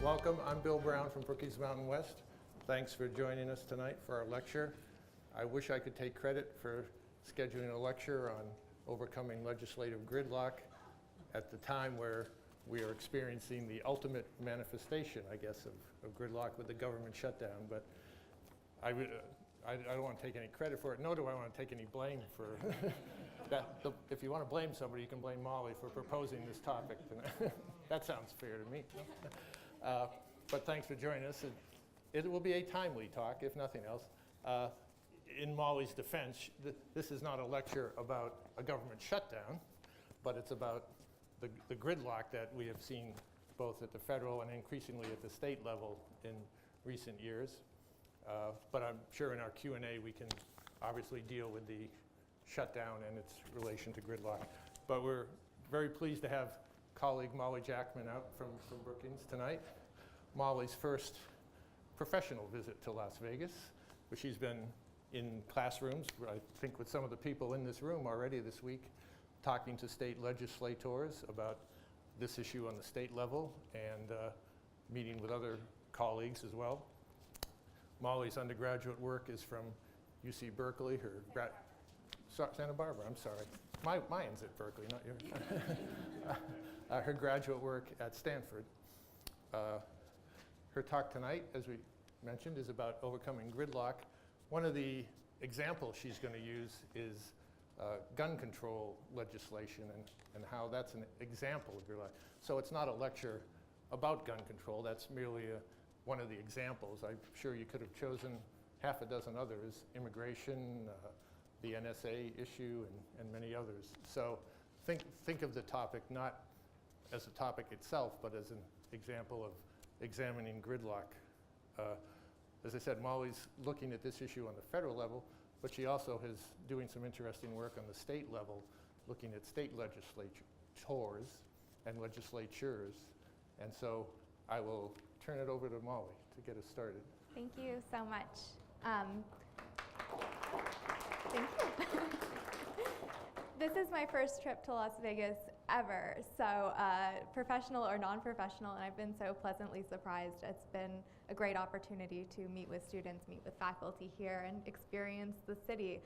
Welcome. I'm Bill Brown from Brookings Mountain West. Thanks for joining us tonight for our lecture. I wish I could take credit for scheduling a lecture on overcoming legislative gridlock at the time where we are experiencing the ultimate manifestation, I guess, of gridlock with the government shutdown. But I don't want to take any credit for it, nor do I want to take any blame for that. If you want to blame somebody, you can blame Molly for proposing this topic tonight. That sounds fair to me. But thanks for joining us. It will be a timely talk, if nothing else. In Molly's defense, this is not a lecture about a government shutdown, but it's about the gridlock that we have seen both at the federal and increasingly at the state level in recent years. But I'm sure in our Q&A we can obviously deal with the shutdown and its relation to gridlock. But we're very pleased to have colleague Molly Jackman out from Brookings tonight. Molly's first professional visit to Las Vegas, where she's been in classrooms, I think with some of the people in this room already this week, talking to state legislators about this issue on the state level and meeting with other colleagues as well. Molly's undergraduate work is from UC Berkeley, Santa Barbara, I'm sorry. Mine's at Berkeley, not yours. Her graduate work at Stanford. Her talk tonight, as we mentioned, is about overcoming gridlock. One of the examples she's going to use is gun control legislation and how that's an example of gridlock. So it's not a lecture about gun control, that's merely one of the examples. I'm sure you could have chosen half a dozen others, immigration, the NSA issue, and many others. So think of the topic not as a topic itself, but as an example of examining gridlock. As I said, Molly's looking at this issue on the federal level, but she also is doing some interesting work on the state level, looking at state legislators and legislatures. And so I will turn it over to Molly to get us started. Thank you so much. Thank you. This is my first trip to Las Vegas ever, so professional or non-professional, and I've been so pleasantly surprised. It's been a great opportunity to meet with students, meet with faculty here, and experience the city,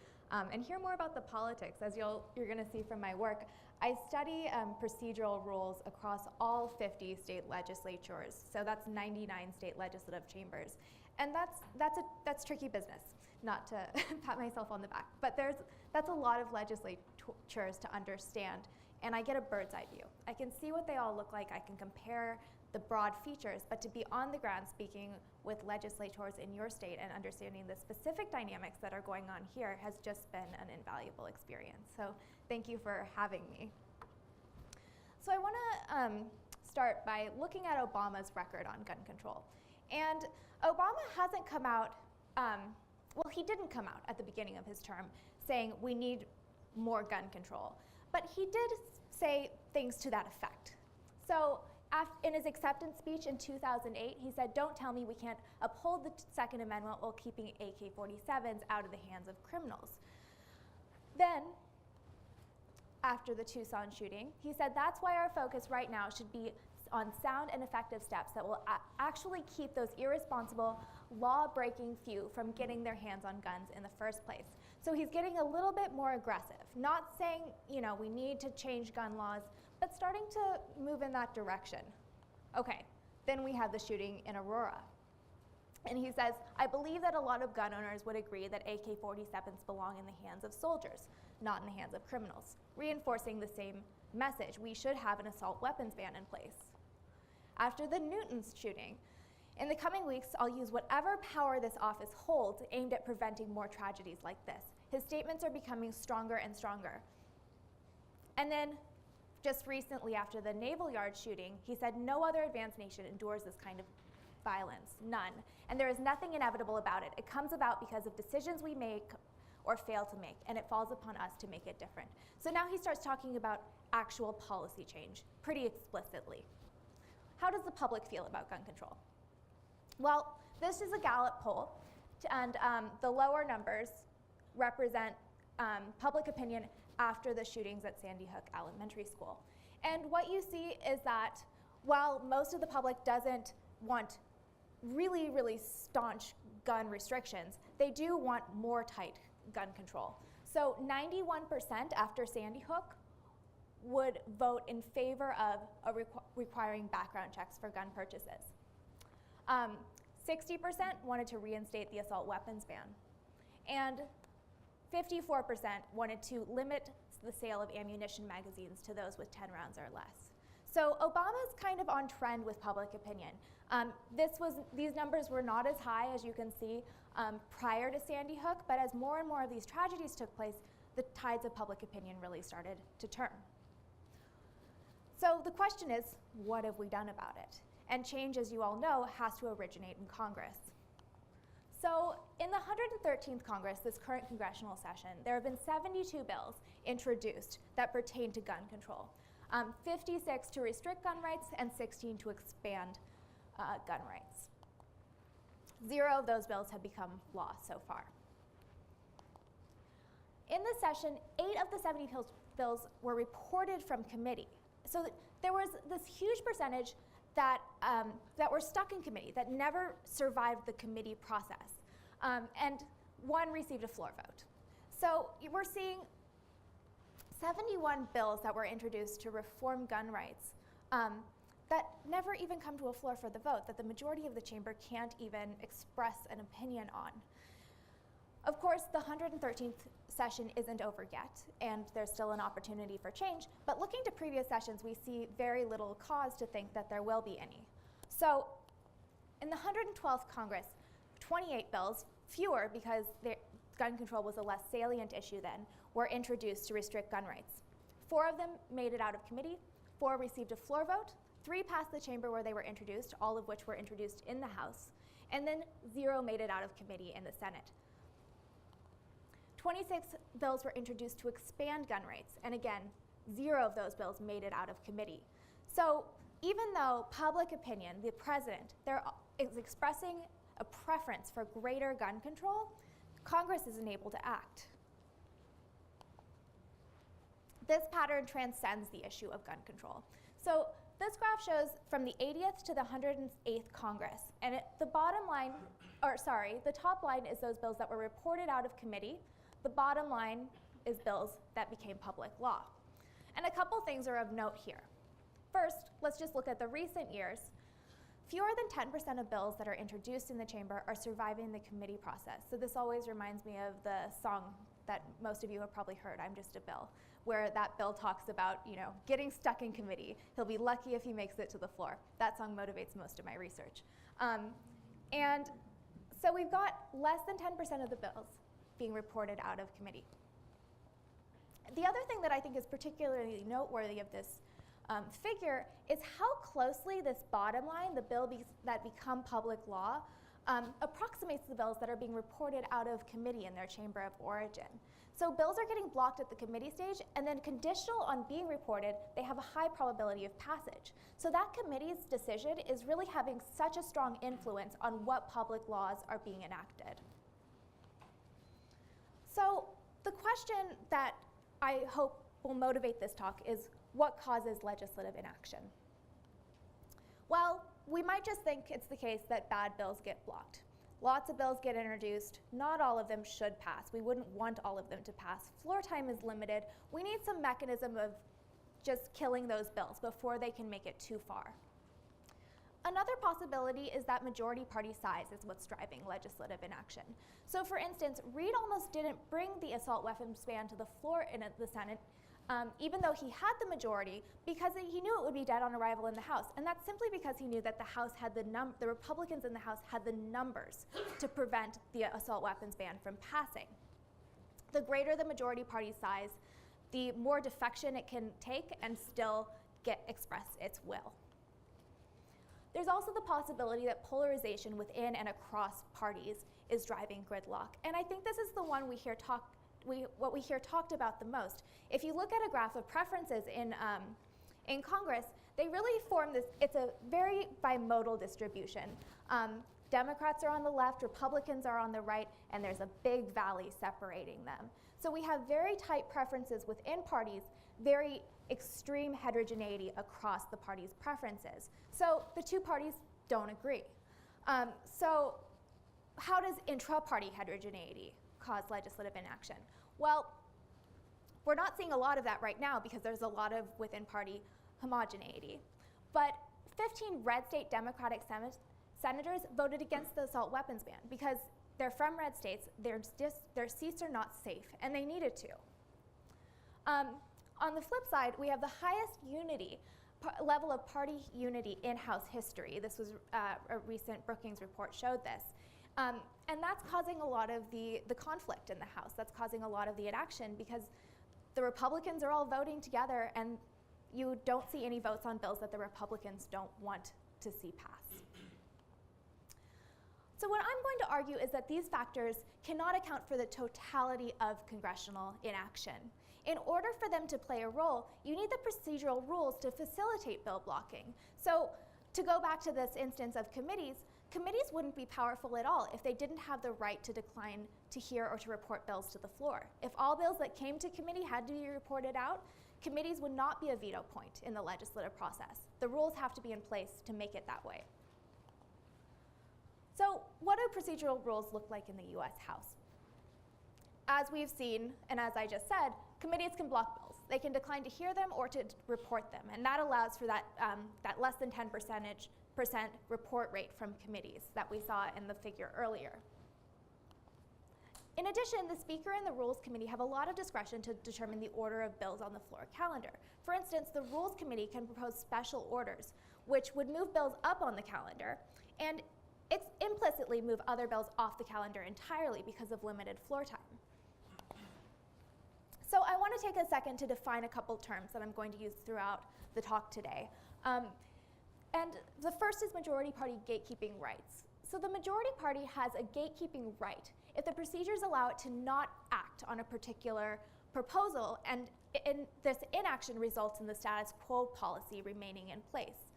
and hear more about the politics. As you're going to see from my work, I study procedural rules across all 50 state legislatures, so that's 99 state legislative chambers. And that's tricky business, not to pat myself on the back, but that's a lot of legislatures to understand, and I get a bird's eye view. I can see what they all look like, I can compare the broad features, but to be on the ground speaking with legislators in your state and understanding the specific dynamics that are going on here has just been an invaluable experience. So thank you for having me. So I want to start by looking at Obama's record on gun control. And Obama hasn't come out, well, he didn't come out at the beginning of his term saying we need more gun control, but he did say things to that effect. So in his acceptance speech in 2008, he said, "Don't tell me we can't uphold the Second Amendment while keeping AK-47s out of the hands of criminals." Then, after the Tucson shooting, he said that's why our focus right now should be on sound and effective steps that will actually keep those irresponsible, law-breaking few from getting their hands on guns in the first place. So he's getting a little bit more aggressive, not saying, we need to change gun laws, but starting to move in that direction. Okay, then we have the shooting in Aurora. And he says, "I believe that a lot of gun owners would agree that AK-47s belong in the hands of soldiers, not in the hands of criminals," reinforcing the same message. We should have an assault weapons ban in place. After the Newton's shooting, in the coming weeks, I'll use whatever power this office holds aimed at preventing more tragedies like this. His statements are becoming stronger and stronger. And then, just recently after the Naval Yard shooting, he said no other advanced nation endures this kind of violence, none. And there is nothing inevitable about it. It comes about because of decisions we make or fail to make, and it falls upon us to make it different. So now he starts talking about actual policy change pretty explicitly. How does the public feel about gun control? Well, this is a Gallup poll, and the lower numbers represent public opinion after the shootings at Sandy Hook Elementary School. And what you see is that while most of the public doesn't want really, really staunch gun restrictions. They do want more tight gun control. So 91% after Sandy Hook would vote in favor of requiring background checks for gun purchases. 60% wanted to reinstate the assault weapons ban. And 54% wanted to limit the sale of ammunition magazines to those with 10 rounds or less. So Obama's kind of on trend with public opinion. These numbers were not as high, as you can see, prior to Sandy Hook, but as more and more of these tragedies took place, the tides of public opinion really started to turn. So the question is, what have we done about it? And change, as you all know, has to originate in Congress. So in the 113th Congress, this current congressional session, there have been 72 bills introduced that pertain to gun control. 56 to restrict gun rights and 16 to expand gun rights. 0 of those bills have become law so far. In this session, 8 of the 70 bills were reported from committee. So there was this huge percentage that were stuck in committee, that never survived the committee process, and 1 received a floor vote. So we're seeing 71 bills that were introduced to reform gun rights that never even come to a floor for the vote, that the majority of the chamber can't even express an opinion on. Of course, the 113th session isn't over yet, and there's still an opportunity for change, but looking to previous sessions, we see very little cause to think that there will be any. So in the 112th Congress, 28 bills, fewer because gun control was a less salient issue then, were introduced to restrict gun rights. 4 of them made it out of committee, 4 received a floor vote, 3 passed the chamber where they were introduced, all of which were introduced in the House, and then 0 made it out of committee in the Senate. 26 bills were introduced to expand gun rights, and again, 0 of those bills made it out of committee. So even though public opinion, the president, is expressing a preference for greater gun control, Congress isn't able to act. This pattern transcends the issue of gun control. So this graph shows from the 80th to the 108th Congress, and the top line is those bills that were reported out of committee. The bottom line is bills that became public law. And a couple things are of note here. First, let's just look at the recent years. Fewer than 10% of bills that are introduced in the chamber are surviving the committee process. So this always reminds me of the song that most of you have probably heard, "I'm Just a Bill," where that bill talks about, getting stuck in committee. He'll be lucky if he makes it to the floor. That song motivates most of my research. And so we've got less than 10% of the bills being reported out of committee. The other thing that I think is particularly noteworthy of this figure is how closely this bottom line, the bill that become public law, approximates the bills that are being reported out of committee in their chamber of origin. So bills are getting blocked at the committee stage, and then conditional on being reported, they have a high probability of passage. So that committee's decision is really having such a strong influence on what public laws are being enacted. So the question that I hope will motivate this talk is, what causes legislative inaction? Well, we might just think it's the case that bad bills get blocked. Lots of bills get introduced. Not all of them should pass. We wouldn't want all of them to pass. Floor time is limited. We need some mechanism of just killing those bills before they can make it too far. Another possibility is that majority party size is what's driving legislative inaction. So for instance, Reid almost didn't bring the assault weapons ban to the floor in the Senate, even though he had the majority, because he knew it would be dead on arrival in the House. And that's simply because he knew that the House had the Republicans in the House had the numbers to prevent the assault weapons ban from passing. The greater the majority party size, the more defection it can take and still express its will. There's also the possibility that polarization within and across parties is driving gridlock. And I think this is the one what we hear talked about the most. If you look at a graph of preferences in Congress, they really form this, it's a very bimodal distribution. Democrats are on the left, Republicans are on the right, and there's a big valley separating them. So we have very tight preferences within parties, very extreme heterogeneity across the parties' preferences. So the two parties don't agree. So how does intra-party heterogeneity cause legislative inaction? Well, we're not seeing a lot of that right now because there's a lot of within-party homogeneity. But 15 red state Democratic senators voted against the assault weapons ban because they're from red states, their seats are not safe, and they needed to. On the flip side, we have the highest level of party unity in House history. This was a recent Brookings report showed this. And that's causing a lot of the conflict in the House. That's causing a lot of the inaction because the Republicans are all voting together and you don't see any votes on bills that the Republicans don't want to see pass. So what I'm going to argue is that these factors cannot account for the totality of congressional inaction. In order for them to play a role, you need the procedural rules to facilitate bill blocking. So to go back to this instance of committees wouldn't be powerful at all if they didn't have the right to decline to hear or to report bills to the floor. If all bills that came to committee had to be reported out, committees would not be a veto point in the legislative process. The rules have to be in place to make it that way. So what do procedural rules look like in the US House? As we've seen, and as I just said, committees can block bills. They can decline to hear them or to report them, and that allows for that less than 10% report rate from committees that we saw in the figure earlier. In addition, the Speaker and the Rules Committee have a lot of discretion to determine the order of bills on the floor calendar. For instance, the Rules Committee can propose special orders, which would move bills up on the calendar, and implicitly move other bills off the calendar entirely because of limited floor time. So I want to take a second to define a couple terms that I'm going to use throughout the talk today. And the first is majority party gatekeeping rights. So the majority party has a gatekeeping right if the procedures allow it to not act on a particular proposal, and this inaction results in the status quo policy remaining in place.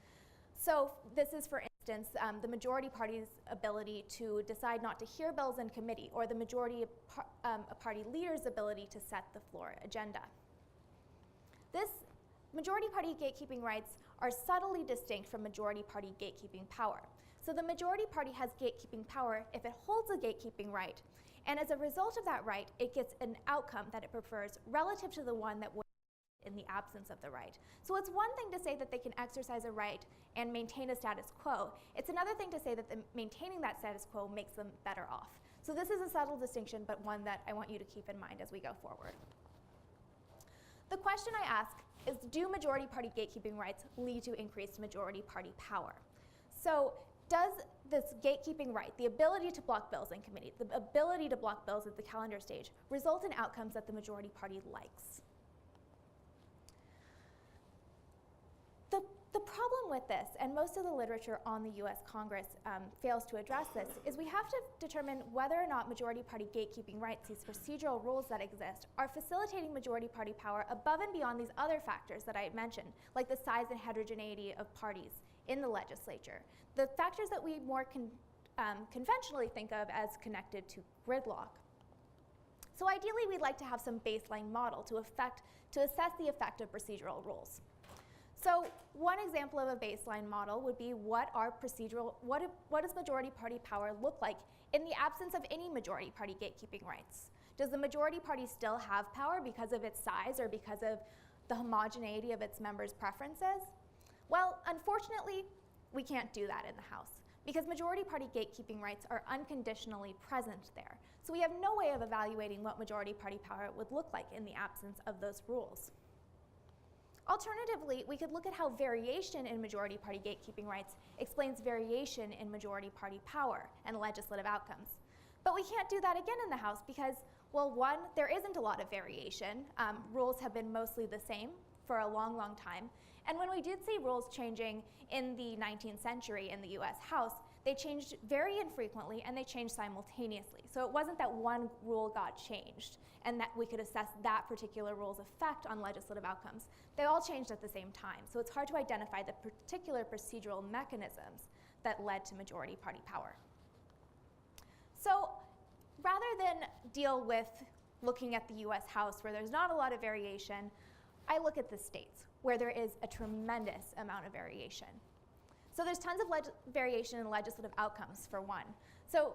So this is, for instance, the majority party's ability to decide not to hear bills in committee, or the majority party leader's ability to set the floor agenda. This majority party gatekeeping rights are subtly distinct from majority party gatekeeping power. So the majority party has gatekeeping power if it holds a gatekeeping right, and as a result of that right, it gets an outcome that it prefers relative to the one that would in the absence of the right. So it's one thing to say that they can exercise a right and maintain a status quo. It's another thing to say that maintaining that status quo makes them better off. So this is a subtle distinction, but one that I want you to keep in mind as we go forward. The question I ask is, do majority party gatekeeping rights lead to increased majority party power? So does this gatekeeping right, the ability to block bills in committee, the ability to block bills at the calendar stage, result in outcomes that the majority party likes? The problem with this, and most of the literature on the US Congress fails to address this, is we have to determine whether or not majority party gatekeeping rights, these procedural rules that exist, are facilitating majority party power above and beyond these other factors that I mentioned, like the size and heterogeneity of parties in the legislature, the factors that we more conventionally think of as connected to gridlock. So ideally, we'd like to have some baseline model to assess the effect of procedural rules. So one example of a baseline model would be what does majority party power look like in the absence of any majority party gatekeeping rights? Does the majority party still have power because of its size or because of the homogeneity of its members' preferences? Well, unfortunately, we can't do that in the House because majority party gatekeeping rights are unconditionally present there. So we have no way of evaluating what majority party power would look like in the absence of those rules. Alternatively, we could look at how variation in majority party gatekeeping rights explains variation in majority party power and legislative outcomes. But we can't do that again in the House because, well, one, there isn't a lot of variation. Rules have been mostly the same for a long, long time. And when we did see rules changing in the 19th century in the US House, they changed very infrequently and they changed simultaneously. So it wasn't that one rule got changed and that we could assess that particular rule's effect on legislative outcomes. They all changed at the same time. So it's hard to identify the particular procedural mechanisms that led to majority party power. So rather than deal with looking at the US House where there's not a lot of variation, I look at the states where there is a tremendous amount of variation. So there's tons of variation in legislative outcomes, for one. So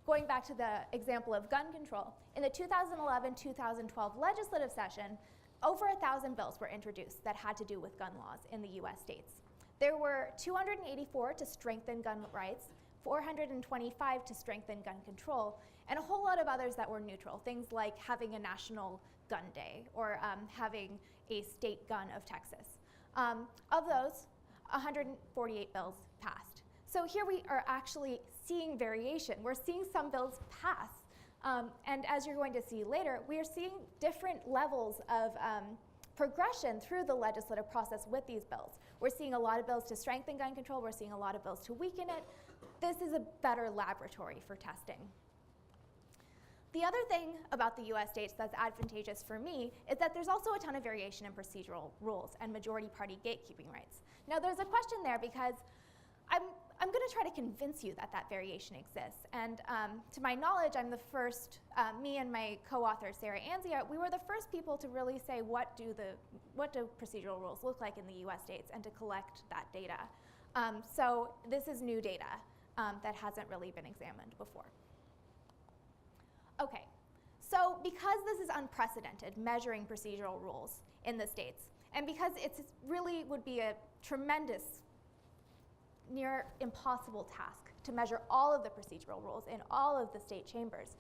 going back to the example of gun control, in the 2011-2012 legislative session, over 1,000 bills were introduced that had to do with gun laws in the US states. There were 284 to strengthen gun rights, 425 to strengthen gun control, and a whole lot of others that were neutral, things like having a national gun day or having a state gun of Texas. Of those, 148 bills passed. So here we are actually seeing variation. We're seeing some bills pass. And as you're going to see later, we are seeing different levels of progression through the legislative process with these bills. We're seeing a lot of bills to strengthen gun control. We're seeing a lot of bills to weaken it. This is a better laboratory for testing. The other thing about the US states that's advantageous for me is that there's also a ton of variation in procedural rules and majority party gatekeeping rights. Now there's a question there because I'm going to try to convince you that that variation exists. And to my knowledge, I'm the first, me and my co-author Sarah Anzia, we were the first people to really say what do procedural rules look like in the US states and to collect that data. So this is new data that hasn't really been examined before. Okay, so because this is unprecedented, measuring procedural rules in the states, and because it really would be a tremendous, near impossible task to measure all of the procedural rules in all of the state chambers,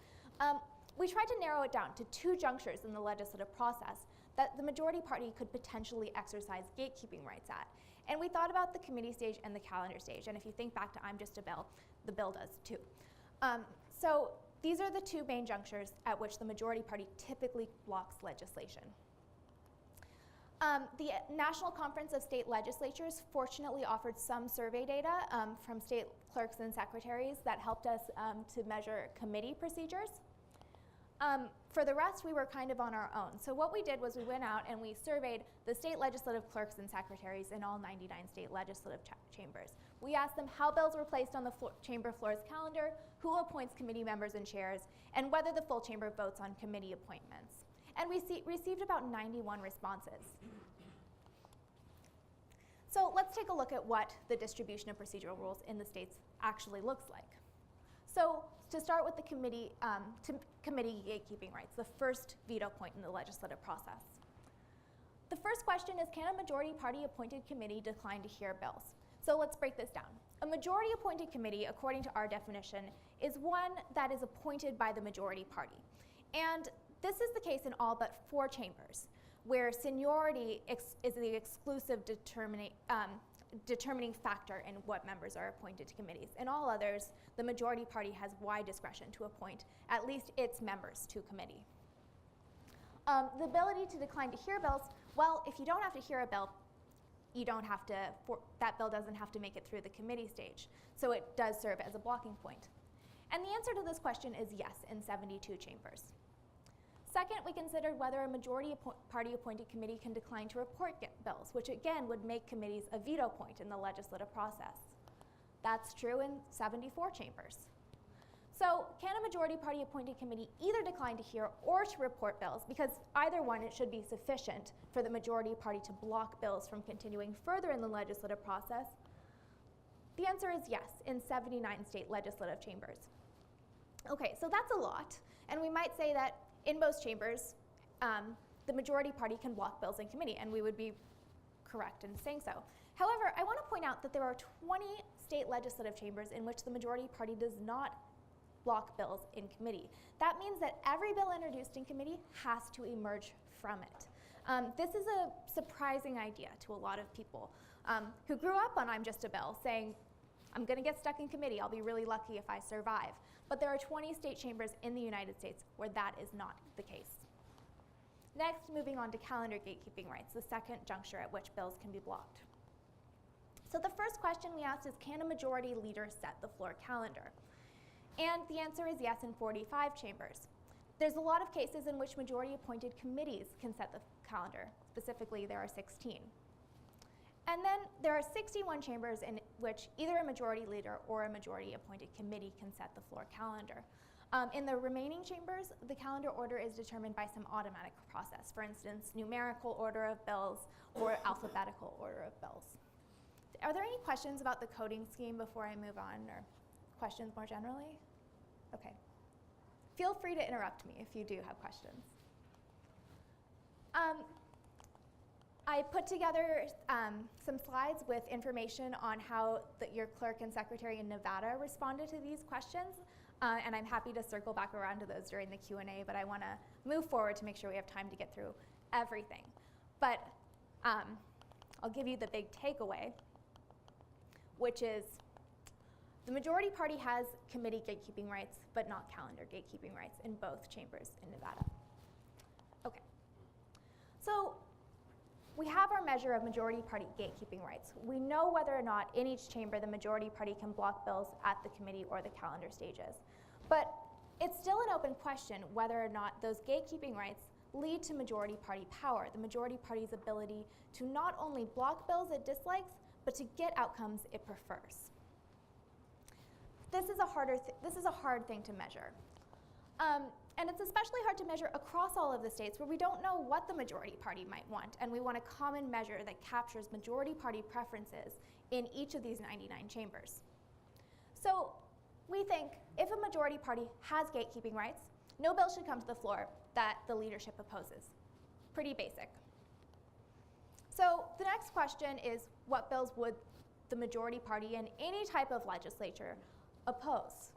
we tried to narrow it down to two junctures in the legislative process that the majority party could potentially exercise gatekeeping rights at. And we thought about the committee stage and the calendar stage, and if you think back to I'm Just a Bill, the bill does too. So these are the two main junctures at which the majority party typically blocks legislation. The National Conference of State Legislatures fortunately offered some survey data from state clerks and secretaries that helped us to measure committee procedures. For the rest, we were kind of on our own. So what we did was we went out and we surveyed the state legislative clerks and secretaries in all 99 state legislative chambers. We asked them how bills were placed on the chamber floor's calendar, who appoints committee members and chairs, and whether the full chamber votes on committee appointments. And we received about 91 responses. So let's take a look at what the distribution of procedural rules in the states actually looks like. So to start with the committee gatekeeping rights, the first veto point in the legislative process. The first question is, can a majority party appointed committee decline to hear bills? So let's break this down. A majority appointed committee, according to our definition, is one that is appointed by the majority party. And this is the case in all but 4 chambers, where seniority is the exclusive determining factor in what members are appointed to committees. In all others, the majority party has wide discretion to appoint at least its members to committee. The ability to decline to hear bills, well, if you don't have to hear a bill, you don't have to, that bill doesn't have to make it through the committee stage. So it does serve as a blocking point. And the answer to this question is yes in 72 chambers. Second, we considered whether a majority party appointed committee can decline to report bills, which again would make committees a veto point in the legislative process. That's true in 74 chambers. So can a majority party appointed committee either decline to hear or to report bills? Because either one, it should be sufficient for the majority party to block bills from continuing further in the legislative process. The answer is yes in 79 state legislative chambers. Okay, so that's a lot. And we might say that in most chambers, the majority party can block bills in committee, and we would be correct in saying so. However, I want to point out that there are 20 state legislative chambers in which the majority party does not block bills in committee. That means that every bill introduced in committee has to emerge from it. This is a surprising idea to a lot of people who grew up on I'm Just a Bill, saying, I'm going to get stuck in committee, I'll be really lucky if I survive. But there are 20 state chambers in the United States where that is not the case. Next, moving on to calendar gatekeeping rights, the second juncture at which bills can be blocked. So the first question we asked is, can a majority leader set the floor calendar? And the answer is yes in 45 chambers. There's a lot of cases in which majority-appointed committees can set the calendar. Specifically, there are 16. And then there are 61 chambers in which either a majority leader or a majority-appointed committee can set the floor calendar. In the remaining chambers, the calendar order is determined by some automatic process. For instance, numerical order of bills or alphabetical order of bills. Are there any questions about the coding scheme before I move on, or questions more generally? Okay. Feel free to interrupt me if you do have questions. I put together some slides with information on how your clerk and secretary in Nevada responded to these questions, and I'm happy to circle back around to those during the Q&A, but I want to move forward to make sure we have time to get through everything. But I'll give you the big takeaway, which is the majority party has committee gatekeeping rights, but not calendar gatekeeping rights in both chambers in Nevada. Okay. So we have our measure of majority party gatekeeping rights. We know whether or not in each chamber the majority party can block bills at the committee or the calendar stages. But it's still an open question whether or not those gatekeeping rights lead to majority party power, the majority party's ability to not only block bills it dislikes, but to get outcomes it prefers. This is a hard thing to measure. And it's especially hard to measure across all of the states where we don't know what the majority party might want, and we want a common measure that captures majority party preferences in each of these 99 chambers. So we think if a majority party has gatekeeping rights, no bill should come to the floor that the leadership opposes. Pretty basic. So the next question is, what bills would the majority party in any type of legislature oppose?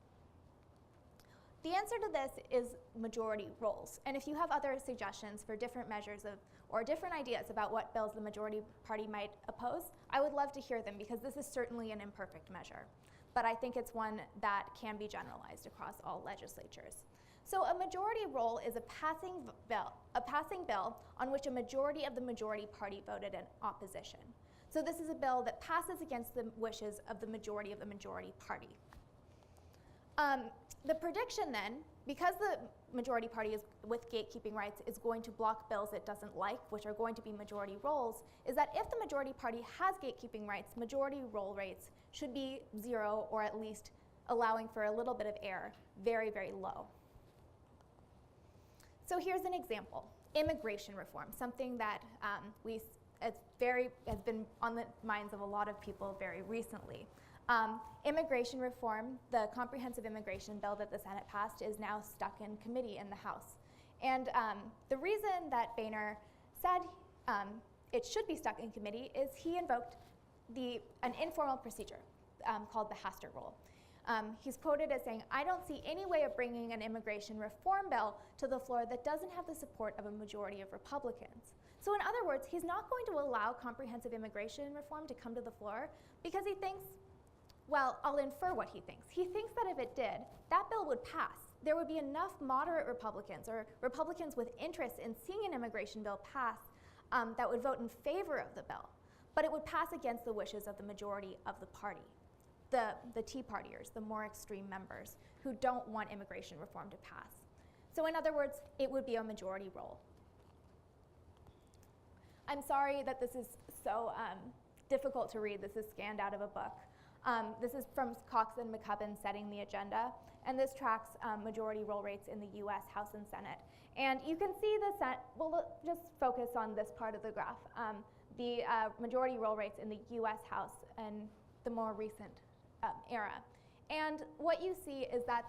The answer to this is majority roles. And if you have other suggestions for different measures of, or different ideas about what bills the majority party might oppose, I would love to hear them, because this is certainly an imperfect measure. But I think it's one that can be generalized across all legislatures. So a majority role is a passing bill on which a majority of the majority party voted in opposition. So this is a bill that passes against the wishes of the majority party. The prediction then, because the majority party is, with gatekeeping rights, is going to block bills it doesn't like, which are going to be majority roles, is that if the majority party has gatekeeping rights, majority roll rates should be 0, or at least allowing for a little bit of error, very, very low. So here's an example. Immigration reform, something that has been on the minds of a lot of people very recently. Immigration reform, the comprehensive immigration bill that the Senate passed, is now stuck in committee in the House. And the reason that Boehner said it should be stuck in committee is he invoked an informal procedure called the Hastert rule. He's quoted as saying, "I don't see any way of bringing an immigration reform bill to the floor that doesn't have the support of a majority of Republicans." So in other words, he's not going to allow comprehensive immigration reform to come to the floor because he thinks, well, I'll infer what he thinks. He thinks that if it did, that bill would pass. There would be enough moderate Republicans, or Republicans with interest in seeing an immigration bill pass, that would vote in favor of the bill. But it would pass against the wishes of the majority of the party, the Tea Partiers, the more extreme members who don't want immigration reform to pass. So in other words, it would be a majority role. I'm sorry that this is so difficult to read. This is scanned out of a book. This is from Cox and McCubbin Setting the Agenda, and this tracks majority roll rates in the US House and Senate. And you can see we'll just focus on this part of the graph, the majority roll rates in the US House and the more recent era. And what you see is that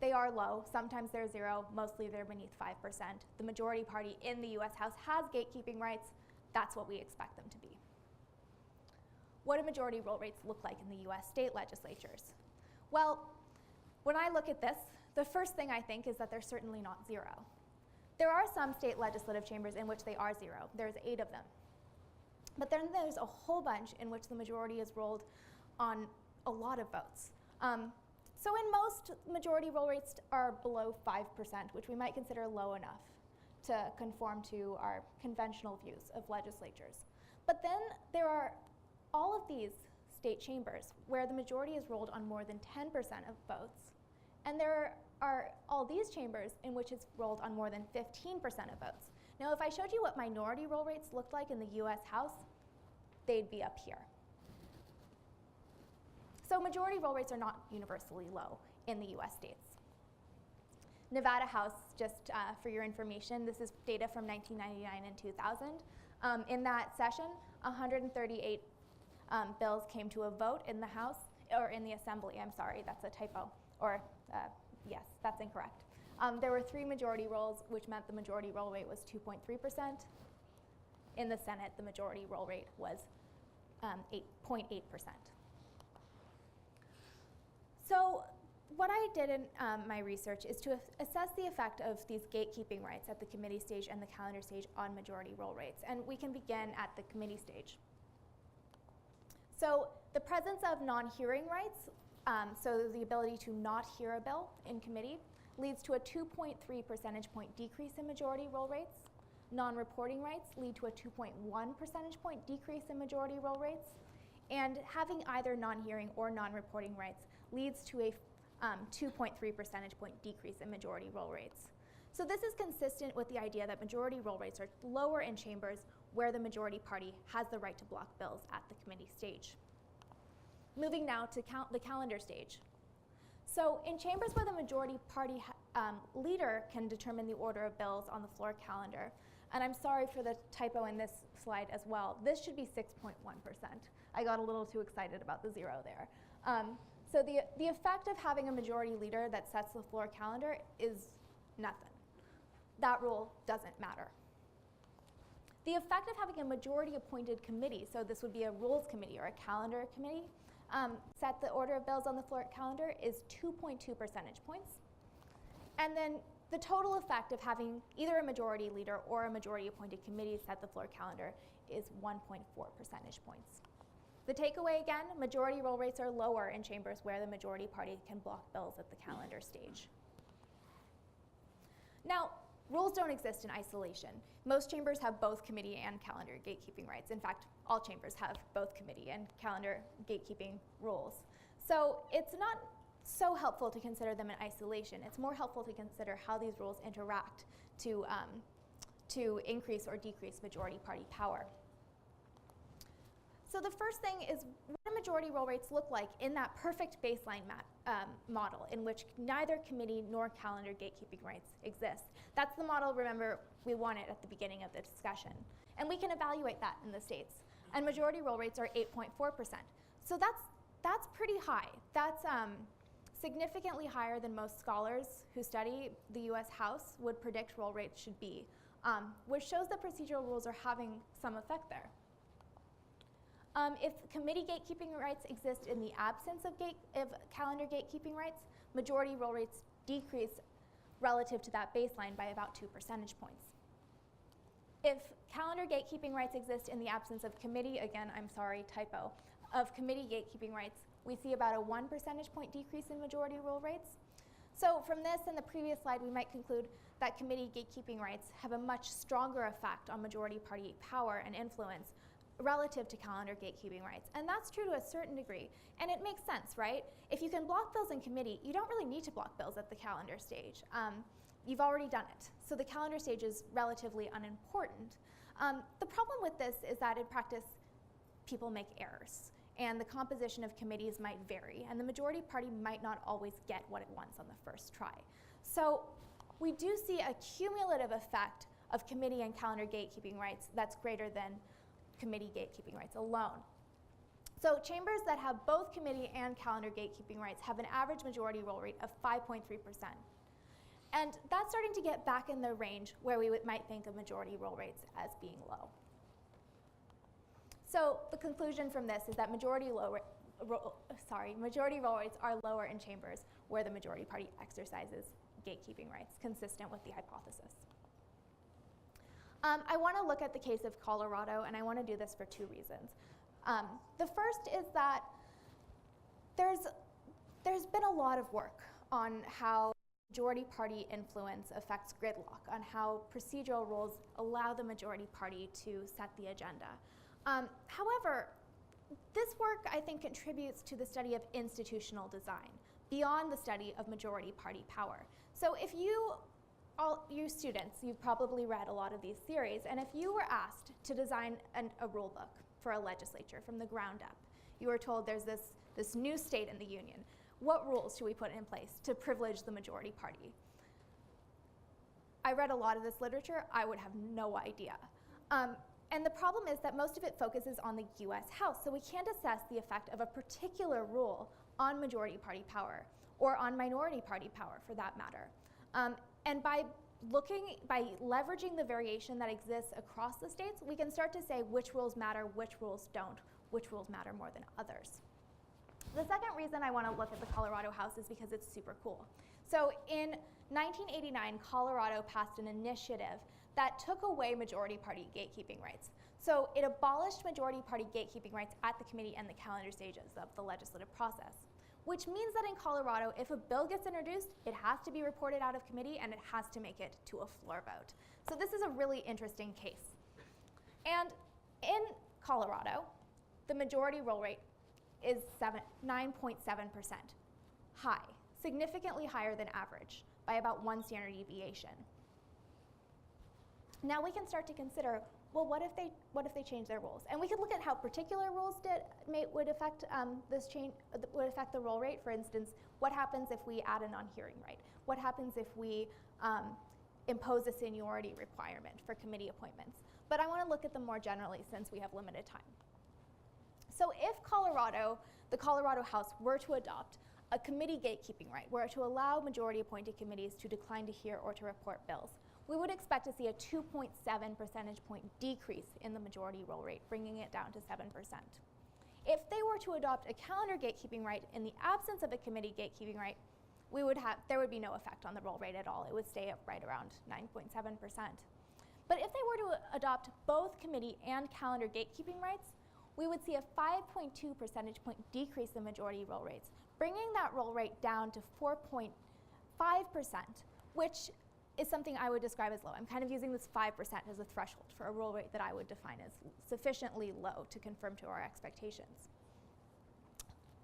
they are low. Sometimes they're 0, mostly they're beneath 5%. The majority party in the US House has gatekeeping rights. That's what we expect them to be. What do majority roll rates look like in the US state legislatures? Well, when I look at this, the first thing I think is that they're certainly not 0. There are some state legislative chambers in which they are 0. There's 8 of them. But then there's a whole bunch in which the majority is rolled on a lot of votes. So in most, majority roll rates are below 5%, which we might consider low enough to conform to our conventional views of legislatures. But then there are all of these state chambers where the majority is rolled on more than 10% of votes. And there are all these chambers in which it's rolled on more than 15% of votes. Now, if I showed you what minority roll rates looked like in the US House, they'd be up here. So majority roll rates are not universally low in the US states. Nevada House, just for your information, this is data from 1999 and 2000. In that session, 138 bills came to a vote in the House, or in the Assembly, I'm sorry, that's a typo, or yes, that's incorrect. There were 3 majority rolls, which meant the majority roll rate was 2.3%. In the Senate, the majority roll rate was 8.8%. So what I did in my research is to assess the effect of these gatekeeping rights at the committee stage and the calendar stage on majority roll rates. And we can begin at the committee stage. So the presence of non-hearing rights, so the ability to not hear a bill in committee, leads to a 2.3 percentage point decrease in majority roll rates. Non-reporting rights lead to a 2.1 percentage point decrease in majority roll rates. And having either non-hearing or non-reporting rights leads to a 2.3 percentage point decrease in majority roll rates. So this is consistent with the idea that majority roll rates are lower in chambers where the majority party has the right to block bills at the committee stage. Moving now to the calendar stage. So in chambers where the majority party leader can determine the order of bills on the floor calendar, and I'm sorry for the typo in this slide as well, this should be 6.1%. I got a little too excited about the 0 there. So the effect of having a majority leader that sets the floor calendar is nothing. That rule doesn't matter. The effect of having a majority appointed committee, so this would be a rules committee or a calendar committee, set the order of bills on the floor calendar is 2.2 percentage points. And then the total effect of having either a majority leader or a majority appointed committee set the floor calendar is 1.4 percentage points. The takeaway again, majority roll rates are lower in chambers where the majority party can block bills at the calendar stage. Now, rules don't exist in isolation. Most chambers have both committee and calendar gatekeeping rights. In fact, all chambers have both committee and calendar gatekeeping rules. So it's not so helpful to consider them in isolation. It's more helpful to consider how these rules interact to increase or decrease majority party power. So the first thing is, what do majority roll rates look like in that perfect baseline model in which neither committee nor calendar gatekeeping rights exist? That's the model, remember, we wanted at the beginning of the discussion. And we can evaluate that in the states. And majority roll rates are 8.4%. So that's pretty high. That's significantly higher than most scholars who study the US House would predict roll rates should be, which shows that procedural rules are having some effect there. If committee gatekeeping rights exist in the absence of calendar gatekeeping rights, majority roll rates decrease relative to that baseline by about 2 percentage points. If calendar gatekeeping rights exist in the absence of committee, again, I'm sorry, typo, of committee gatekeeping rights, we see about a 1 percentage point decrease in majority roll rates. So from this and the previous slide, we might conclude that committee gatekeeping rights have a much stronger effect on majority party power and influence relative to calendar gatekeeping rights. And that's true to a certain degree. And it makes sense, right? If you can block bills in committee, you don't really need to block bills at the calendar stage. You've already done it. So the calendar stage is relatively unimportant. The problem with this is that in practice, people make errors. And the composition of committees might vary. And the majority party might not always get what it wants on the first try. So we do see a cumulative effect of committee and calendar gatekeeping rights that's greater than committee gatekeeping rights alone. So chambers that have both committee and calendar gatekeeping rights have an average majority roll rate of 5.3%. And that's starting to get back in the range where we might think of majority roll rates as being low. So the conclusion from this is that majority roll rates are lower in chambers where the majority party exercises gatekeeping rights, consistent with the hypothesis. I want to look at the case of Colorado, and I want to do this for 2 reasons. The first is that there's been a lot of work on how majority party influence affects gridlock, on how procedural rules allow the majority party to set the agenda. However, this work, I think, contributes to the study of institutional design, beyond the study of majority party power. So if you students, you've probably read a lot of these theories, and if you were asked to design a rule book for a legislature from the ground up, you were told there's this new state in the union. What rules should we put in place to privilege the majority party? I read a lot of this literature. I would have no idea. And the problem is that most of it focuses on the US House, so we can't assess the effect of a particular rule on majority party power, or on minority party power for that matter. And by leveraging the variation that exists across the states, we can start to say which rules matter, which rules don't, which rules matter more than others. The second reason I want to look at the Colorado House is because it's super cool. So in 1989, Colorado passed an initiative that took away majority party gatekeeping rights. So it abolished majority party gatekeeping rights at the committee and the calendar stages of the legislative process, which means that in Colorado, if a bill gets introduced, it has to be reported out of committee and it has to make it to a floor vote. So this is a really interesting case. And in Colorado, the majority roll rate is 9.7%, high, significantly higher than average by about 1 standard deviation. Now we can start to consider, well, what if they change their rules? And we could look at how particular rules would affect would affect the roll rate. For instance, what happens if we add a non-hearing right? What happens if we impose a seniority requirement for committee appointments? But I want to look at them more generally since we have limited time. So if the Colorado House were to adopt a committee gatekeeping right, were to allow majority appointed committees to decline to hear or to report bills, we would expect to see a 2.7 percentage point decrease in the majority roll rate, bringing it down to 7%. If they were to adopt a calendar gatekeeping right in the absence of a committee gatekeeping right, there would be no effect on the roll rate at all. It would stay up right around 9.7%. But if they were to adopt both committee and calendar gatekeeping rights, we would see a 5.2 percentage point decrease in majority roll rates, bringing that roll rate down to 4.5%, which is something I would describe as low. I'm kind of using this 5% as a threshold for a roll rate that I would define as sufficiently low to conform to our expectations.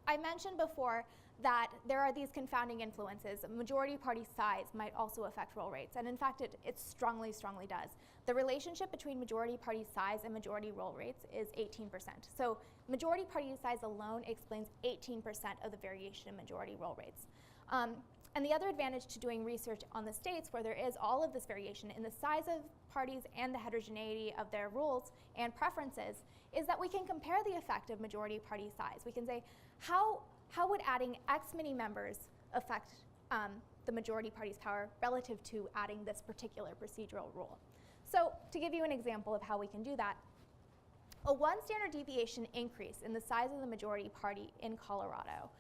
I mentioned before that there are these confounding influences. Majority party size might also affect roll rates, and in fact it strongly, strongly does. The relationship between majority party size and majority roll rates is 18%. So majority party size alone explains 18% of the variation in majority roll rates. And the other advantage to doing research on the states where there is all of this variation in the size of parties and the heterogeneity of their rules and preferences is that we can compare the effect of majority party size. We can say, how would adding X many members affect the majority party's power relative to adding this particular procedural rule? So to give you an example of how we can do that, a 1 standard deviation increase in the size of the majority party in Colorado,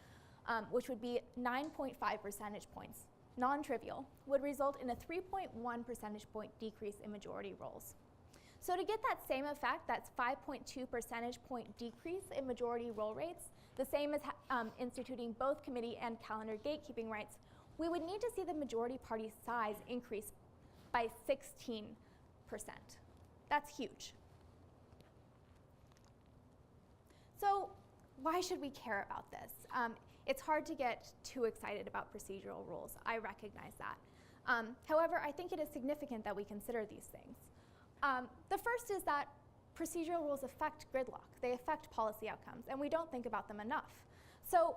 which would be 9.5 percentage points, non-trivial, would result in a 3.1 percentage point decrease in majority rolls. So to get that same effect, that's 5.2 percentage point decrease in majority roll rates, the same as instituting both committee and calendar gatekeeping rights, we would need to see the majority party size increase by 16%. That's huge. So why should we care about this? It's hard to get too excited about procedural rules. I recognize that. However, I think it is significant that we consider these things. The first is that procedural rules affect gridlock. They affect policy outcomes, and we don't think about them enough. So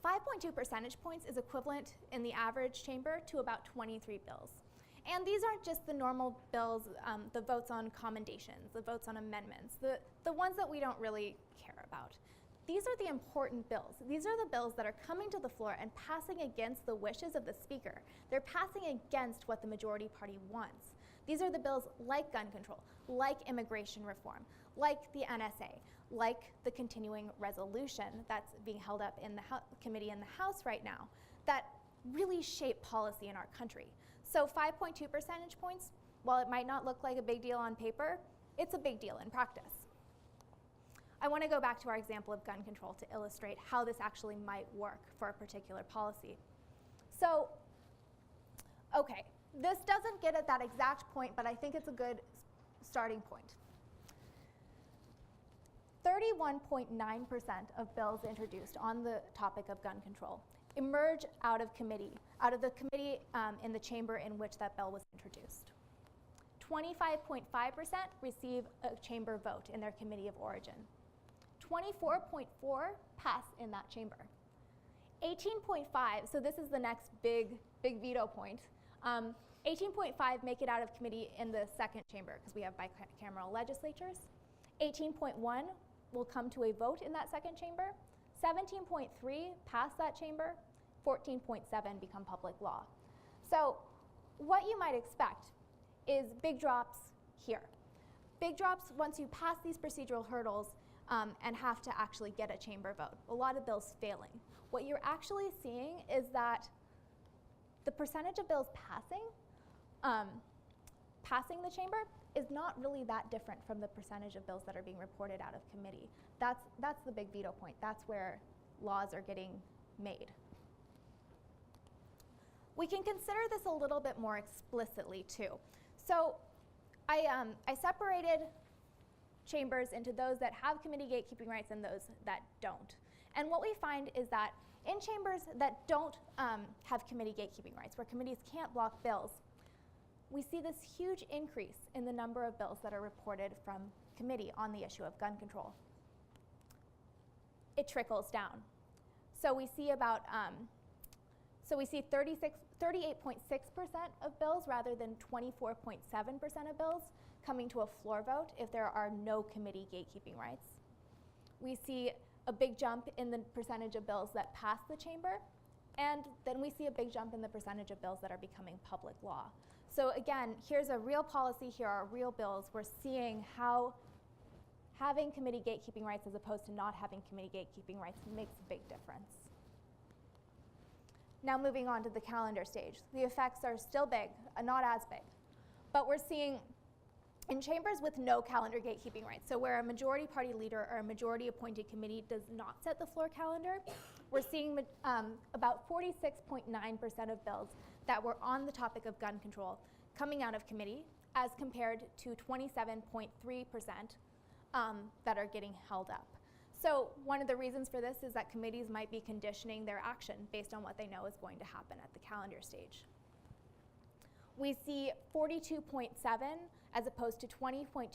5.2 percentage points is equivalent in the average chamber to about 23 bills. And these aren't just the normal bills, the votes on commendations, the votes on amendments, the ones that we don't really care about. These are the important bills. These are the bills that are coming to the floor and passing against the wishes of the speaker. They're passing against what the majority party wants. These are the bills like gun control, like immigration reform, like the NSA, like the continuing resolution that's being held up in the committee in the House right now, that really shape policy in our country. So 5.2 percentage points, while it might not look like a big deal on paper, it's a big deal in practice. I want to go back to our example of gun control to illustrate how this actually might work for a particular policy. So, okay, this doesn't get at that exact point, but I think it's a good starting point. 31.9% of bills introduced on the topic of gun control emerge out of the committee in the chamber in which that bill was introduced. 25.5% receive a chamber vote in their committee of origin. 24.4 pass in that chamber. 18.5, so this is the next big veto point. 18.5 make it out of committee in the second chamber because we have bicameral legislatures. 18.1 will come to a vote in that second chamber. 17.3 pass that chamber. 14.7 become public law. So what you might expect is big drops here. Big drops once you pass these procedural hurdles and have to actually get a chamber vote. A lot of bills failing. What you're actually seeing is that the percentage of bills passing the chamber is not really that different from the percentage of bills that are being reported out of committee. That's the big veto point. That's where laws are getting made. We can consider this a little bit more explicitly too. So I separated chambers into those that have committee gatekeeping rights and those that don't. And what we find is that in chambers that don't have committee gatekeeping rights, where committees can't block bills, we see this huge increase in the number of bills that are reported from committee on the issue of gun control. It trickles down. So we see about, 38.6% of bills rather than 24.7% of bills coming to a floor vote if there are no committee gatekeeping rights. We see a big jump in the percentage of bills that pass the chamber, and then we see a big jump in the percentage of bills that are becoming public law. So again, here's a real policy, here are real bills. We're seeing how having committee gatekeeping rights as opposed to not having committee gatekeeping rights makes a big difference. Now moving on to the calendar stage. The effects are still big, not as big, but we're seeing in chambers with no calendar gatekeeping rights, so where a majority party leader or a majority appointed committee does not set the floor calendar, we're seeing about 46.9% of bills that were on the topic of gun control coming out of committee as compared to 27.3% that are getting held up. So one of the reasons for this is that committees might be conditioning their action based on what they know is going to happen at the calendar stage. We see 42.7 as opposed to 20.2%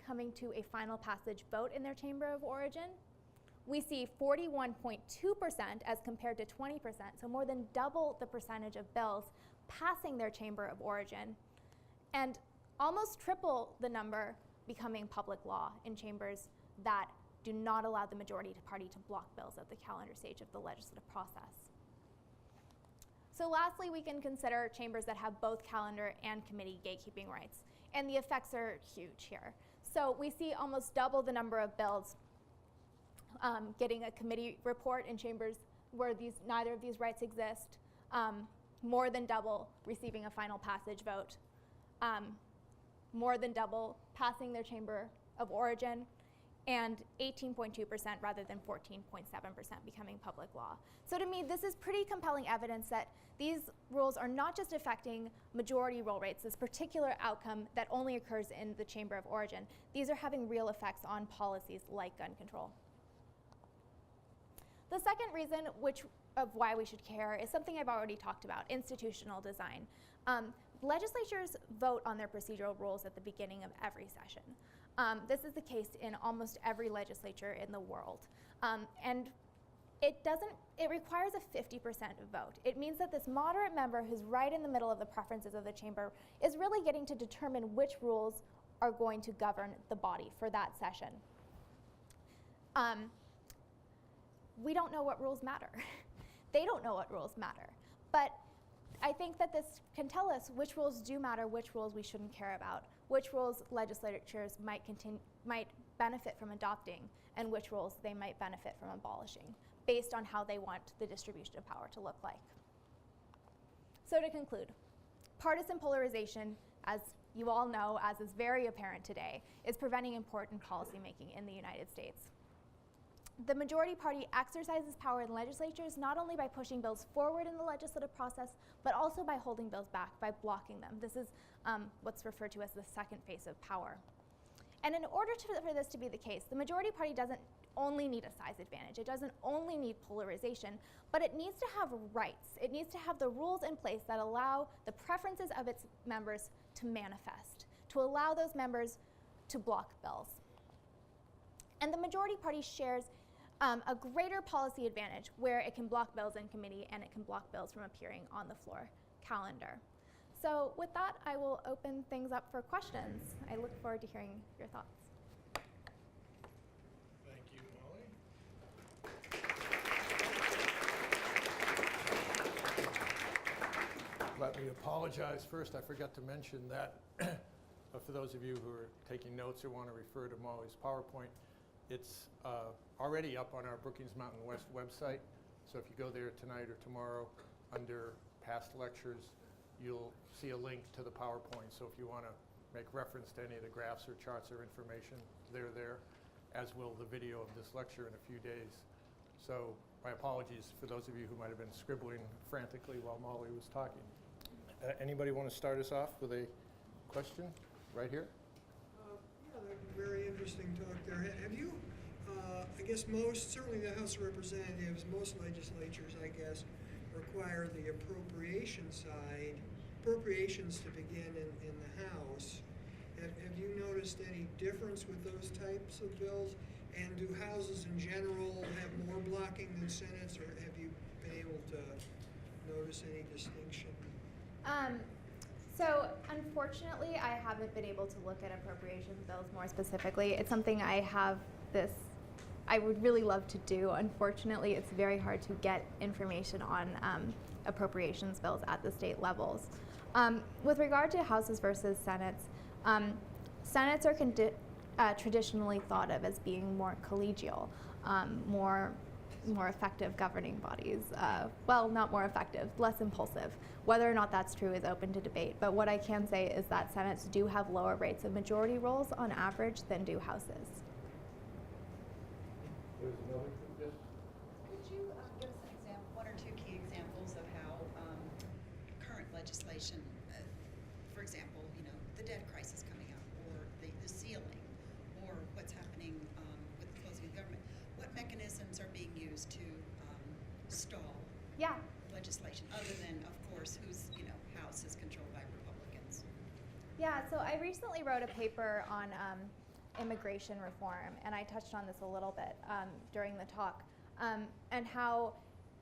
coming to a final passage vote in their chamber of origin. We see 41.2% as compared to 20%, so more than double the percentage of bills passing their chamber of origin, and almost triple the number becoming public law in chambers that do not allow the majority party to block bills at the calendar stage of the legislative process. So lastly, we can consider chambers that have both calendar and committee gatekeeping rights, and the effects are huge here. So we see almost double the number of bills getting a committee report in chambers where neither of these rights exist, more than double receiving a final passage vote, more than double passing their chamber of origin, and 18.2% rather than 14.7% becoming public law. So to me, this is pretty compelling evidence that these rules are not just affecting majority roll rates, this particular outcome that only occurs in the chamber of origin. These are having real effects on policies like gun control. The second reason of why we should care is something I've already talked about, institutional design. Legislatures vote on their procedural rules at the beginning of every session. This is the case in almost every legislature in the world. And it requires a 50% vote. It means that this moderate member who's right in the middle of the preferences of the chamber is really getting to determine which rules are going to govern the body for that session. We don't know what rules matter. They don't know what rules matter. But I think that this can tell us which rules do matter, which rules we shouldn't care about, which rules legislatures might benefit from adopting, and which rules they might benefit from abolishing, based on how they want the distribution of power to look like. So to conclude, partisan polarization, as you all know, as is very apparent today, is preventing important policymaking in the United States. The majority party exercises power in legislatures not only by pushing bills forward in the legislative process, but also by holding bills back, by blocking them. This is what's referred to as the second phase of power. And in order for this to be the case, the majority party doesn't only need a size advantage. It doesn't only need polarization, but it needs to have rights. It needs to have the rules in place that allow the preferences of its members to manifest, to allow those members to block bills. And the majority party shares a greater policy advantage where it can block bills in committee and it can block bills from appearing on the floor calendar. So with that, I will open things up for questions. I look forward to hearing your thoughts. Thank you, Molly. Let me apologize first. I forgot to mention that for those of you who are taking notes or want to refer to Molly's PowerPoint, it's already up on our Brookings Mountain West website. So if you go there tonight or tomorrow under past lectures, you'll see a link to the PowerPoint. So if you want to make reference to any of the graphs or charts or information, they're there, as will the video of this lecture in a few days. So my apologies for those of you who might have been scribbling frantically while Molly was talking. Anybody want to start us off with a question right here? Yeah, that was very interesting talk there. Have you, I guess certainly the House of Representatives, most legislatures, I guess, require the appropriations to begin in the House. Have you noticed any difference with those types of bills? And do houses in general have more blocking than Senates, or have you been able to notice any distinction? So unfortunately, I haven't been able to look at appropriations bills more specifically. It's something I would really love to do. Unfortunately, it's very hard to get information on appropriations bills at the state levels. With regard to houses versus senates, senates are traditionally thought of as being more collegial, more effective governing bodies. Well, not more effective, less impulsive. Whether or not that's true is open to debate, but what I can say is that senates do have lower rates of majority rules on average than do houses. There's another, yes? Could you give us an example, one or two key examples of how current legislation, for example, the debt crisis coming up, or the ceiling, or what's happening with the closing of government, what mechanisms are being used to stall legislation, other than, of course, whose House is controlled by Republicans? Yeah, so I recently wrote a paper on immigration reform, and I touched on this a little bit during the talk, and how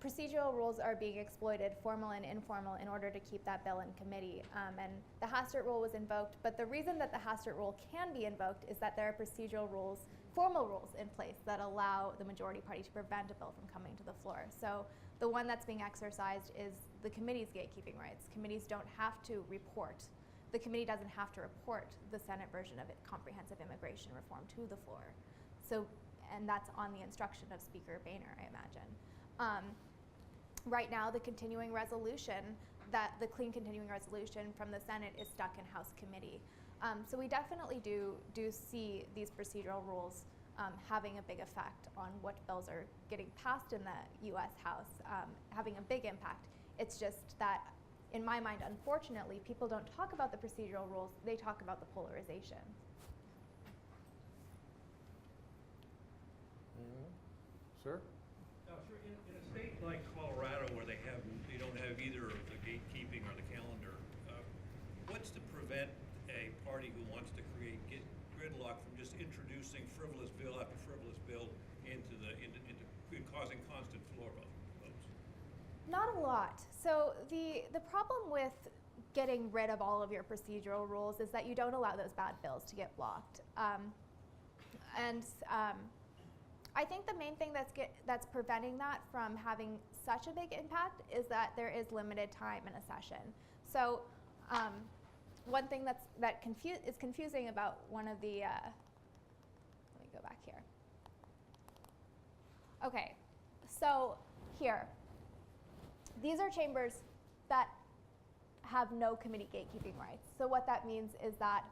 procedural rules are being exploited, formal and informal, in order to keep that bill in committee. And the Hastert rule was invoked, but the reason that the Hastert rule can be invoked is that there are procedural rules, formal rules in place that allow the majority party to prevent a bill from coming to the floor. So the one that's being exercised is the committee's gatekeeping rights. Committees don't have to report. The committee doesn't have to report the Senate version of it, comprehensive immigration reform, to the floor. So, and that's on the instruction of Speaker Boehner, I imagine. Right now, the continuing resolution, the clean continuing resolution from the Senate is stuck in House committee. So we definitely do see these procedural rules having a big effect on what bills are getting passed in the U.S. House, having a big impact. It's just that, in my mind, unfortunately, people don't talk about the procedural rules, they talk about the polarization. Sir? Sure. In a state like Colorado, where they don't have either the gatekeeping or the calendar, what's to prevent a party who wants to create gridlock from just introducing frivolous bill after frivolous bill into causing constant floor votes? Not a lot. So the problem with getting rid of all of your procedural rules is that you don't allow those bad bills to get blocked. I think the main thing that's preventing that from having such a big impact is that there is limited time in a session. So one thing is confusing about one of the, let me go back here. Okay, so here, these are chambers that have no committee gatekeeping rights. So what that means is that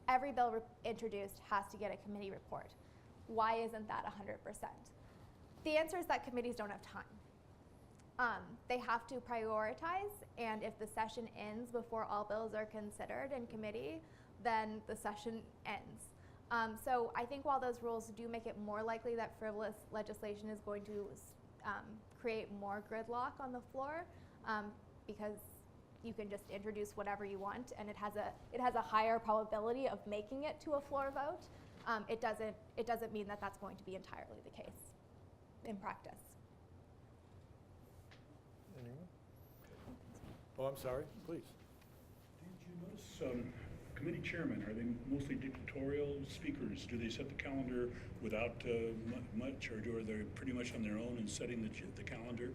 every bill introduced has to get a committee report. Why isn't that 100%? The answer is that committees don't have time. They have to prioritize, and if the session ends before all bills are considered in committee, then the session ends. So I think while those rules do make it more likely that frivolous legislation is going to create more gridlock on the floor, because you can just introduce whatever you want, and it has a higher probability of making it to a floor vote. It doesn't mean that that's going to be entirely the case in practice. Anyone? Oh, I'm sorry, please. Committee chairmen, are they mostly dictatorial speakers? Do they set the calendar without much, or are they pretty much on their own in setting the calendar?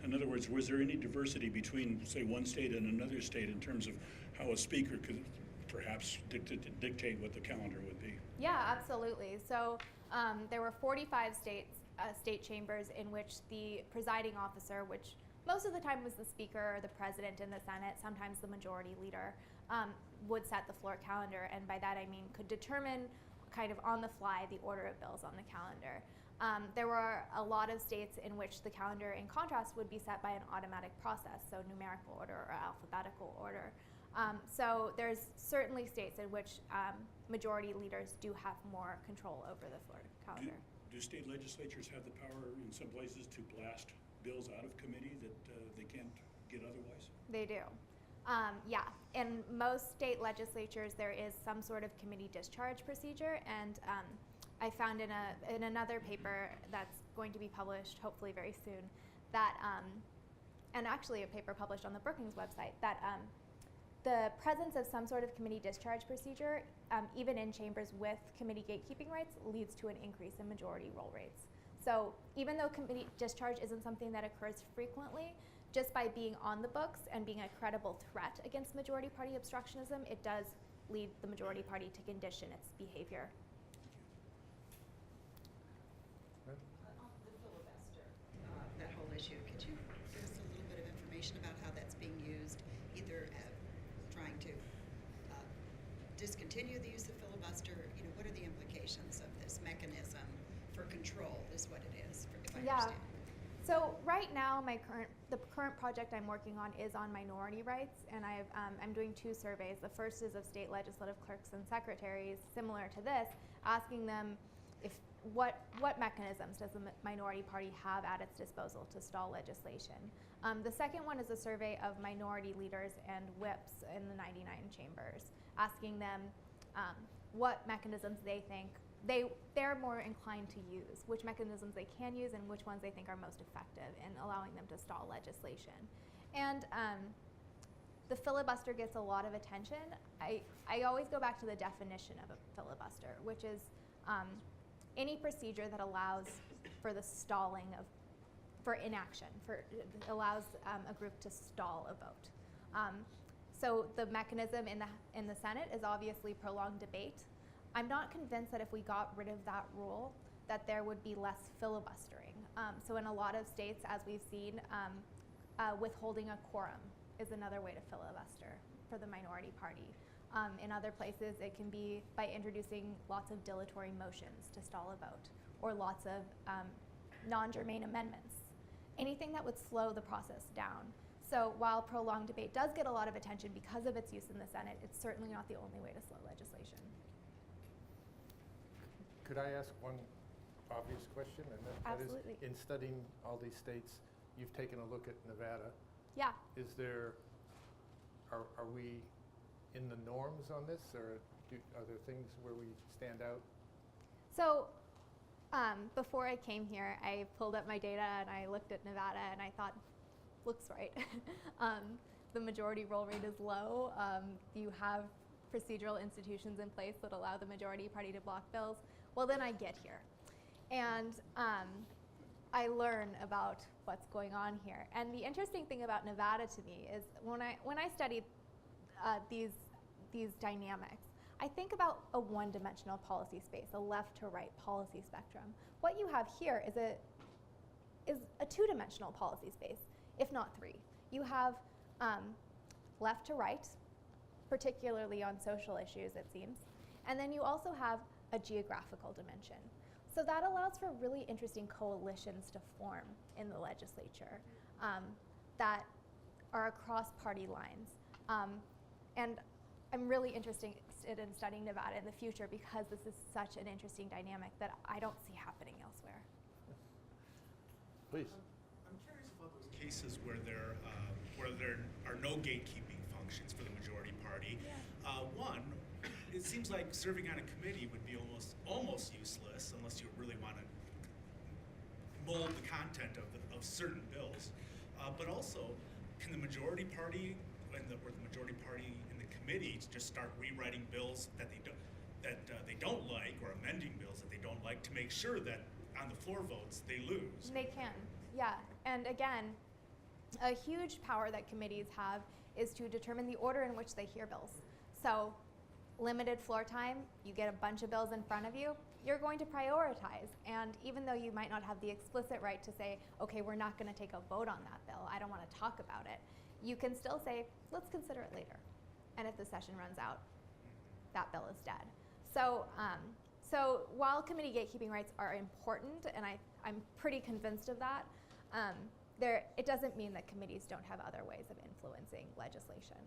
In other words, was there any diversity between, say, one state and another state in terms of how a speaker could perhaps dictate what the calendar would be? Yeah, absolutely. So there were 45 state chambers in which the presiding officer, which most of the time was the speaker, the president in the Senate, sometimes the majority leader, would set the floor calendar, and by that I mean could determine kind of on the fly the order of bills on the calendar. There were a lot of states in which the calendar, in contrast, would be set by an automatic process, so numerical order or alphabetical order. So there's certainly states in which majority leaders do have more control over the floor calendar. Do state legislatures have the power in some places to blast bills out of committee that they can't get otherwise? They do. Yeah, in most state legislatures there is some sort of committee discharge procedure, and I found in another paper that's going to be published hopefully very soon that, and actually a paper published on the Brookings website, that the presence of some sort of committee discharge procedure, even in chambers with committee gatekeeping rights, leads to an increase in majority roll rates. So even though committee discharge isn't something that occurs frequently, just by being on the books and being a credible threat against majority party obstructionism, it does lead the majority party to condition its behavior. On the filibuster, that whole issue, could you give us a little bit of information about how that's being used, either trying to discontinue the use of filibuster? You know, what are the implications of this mechanism for control is what it is, if I understand. So right now, the current project I'm working on is on minority rights, and I'm doing 2 surveys. The first is of state legislative clerks and secretaries, similar to this, asking them what mechanisms does the minority party have at its disposal to stall legislation. The second one is a survey of minority leaders and whips in the 99 chambers, asking them what mechanisms they think they're more inclined to use, which mechanisms they can use and which ones they think are most effective in allowing them to stall legislation. And the filibuster gets a lot of attention. I always go back to the definition of a filibuster, which is any procedure that allows for the stalling for inaction, allows a group to stall a vote. So the mechanism in the Senate is obviously prolonged debate. I'm not convinced that if we got rid of that rule, that there would be less filibustering. So in a lot of states, as we've seen, withholding a quorum is another way to filibuster for the minority party. In other places, it can be by introducing lots of dilatory motions to stall a vote, or lots of non-germane amendments. Anything that would slow the process down. So while prolonged debate does get a lot of attention because of its use in the Senate, it's certainly not the only way to slow legislation. Could I ask one obvious question? And that is, Absolutely. in studying all these states, you've taken a look at Nevada. Yeah. Are we in the norms on this, or are there things where we stand out? So before I came here, I pulled up my data and I looked at Nevada and I thought, looks right. The majority roll rate is low. You have procedural institutions in place that allow the majority party to block bills. Well, then I get here. And I learn about what's going on here. And the interesting thing about Nevada to me is when I studied these dynamics, I think about a one-dimensional policy space, a left to right policy spectrum. What you have here is a two-dimensional policy space, if not 3. You have left to right, particularly on social issues, it seems. And then you also have a geographical dimension. So that allows for really interesting coalitions to form in the legislature that are across party lines. And I'm really interested in studying Nevada in the future because this is such an interesting dynamic that I don't see happening elsewhere. Please. I'm curious about those cases where there are no gatekeeping functions for the majority party. Yeah. One, it seems like serving on a committee would be almost useless unless you really want to mold the content of certain bills. But also, can the majority party or the majority party in the committee to just start rewriting bills that they don't like, or amending bills that they don't like, to make sure that on the floor votes they lose. They can, yeah. And again, a huge power that committees have is to determine the order in which they hear bills. So limited floor time, you get a bunch of bills in front of you, you're going to prioritize. And even though you might not have the explicit right to say, okay, we're not going to take a vote on that bill, I don't want to talk about it, you can still say, let's consider it later. And if the session runs out, that bill is dead. So, so while committee gatekeeping rights are important, and I'm pretty convinced of that, it doesn't mean that committees don't have other ways of influencing legislation.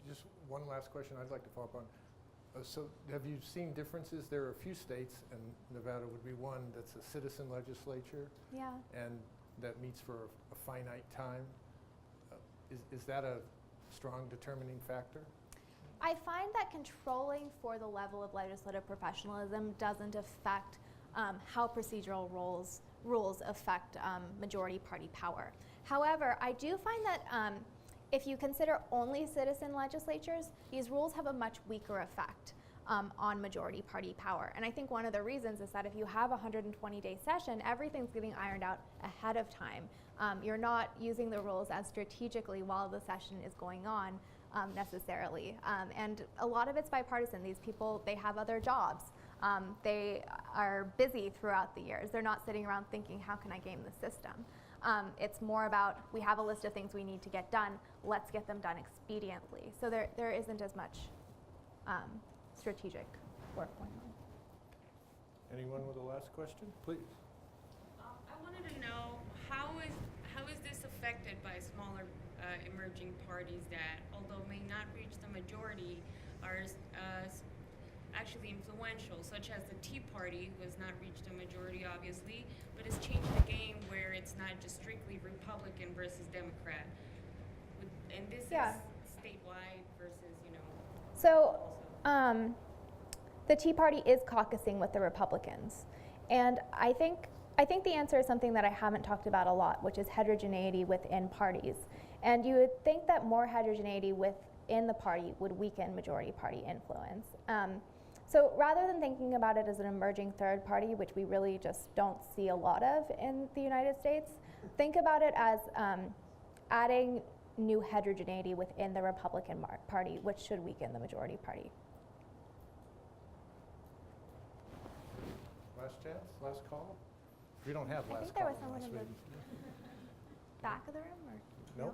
Just one last question I'd like to follow up on. So have you seen differences? There are a few states, and Nevada would be one, that's a citizen legislature. Yeah. And that meets for a finite time. Is that a strong determining factor? I find that controlling for the level of legislative professionalism doesn't affect how procedural rules affect majority party power. However, I do find that if you consider only citizen legislatures, these rules have a much weaker effect on majority party power. And I think one of the reasons is that if you have a 120-day session, everything's getting ironed out ahead of time. You're not using the rules as strategically while the session is going on necessarily. And a lot of it's bipartisan. These people, they have other jobs. They are busy throughout the years. They're not sitting around thinking, how can I game the system? It's more about, we have a list of things we need to get done, let's get them done expediently. So there isn't as much strategic work going on. Anyone with a last question? Please. I wanted to know, how is this affected by smaller emerging parties that, although may not reach the majority, are actually influential, such as the Tea Party, who has not reached a majority, obviously, but has changed the game where it's not just strictly Republican versus Democrat. And this is statewide versus, So, also. the Tea Party is caucusing with the Republicans. And I think the answer is something that I haven't talked about a lot, which is heterogeneity within parties. And you would think that more heterogeneity within the party would weaken majority party influence. So rather than thinking about it as an emerging third party, which we really just don't see a lot of in the United States, think about it as adding new heterogeneity within the Republican Party, which should weaken the majority party. Last chance? Last call? We don't have I last think there call was someone Las in the Vegas. back of the room, or? No?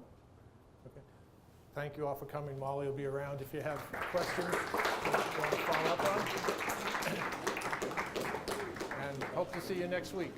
Okay. Thank you all for coming. Molly will be around if you have questions you want to follow up on. And hope to see you next week.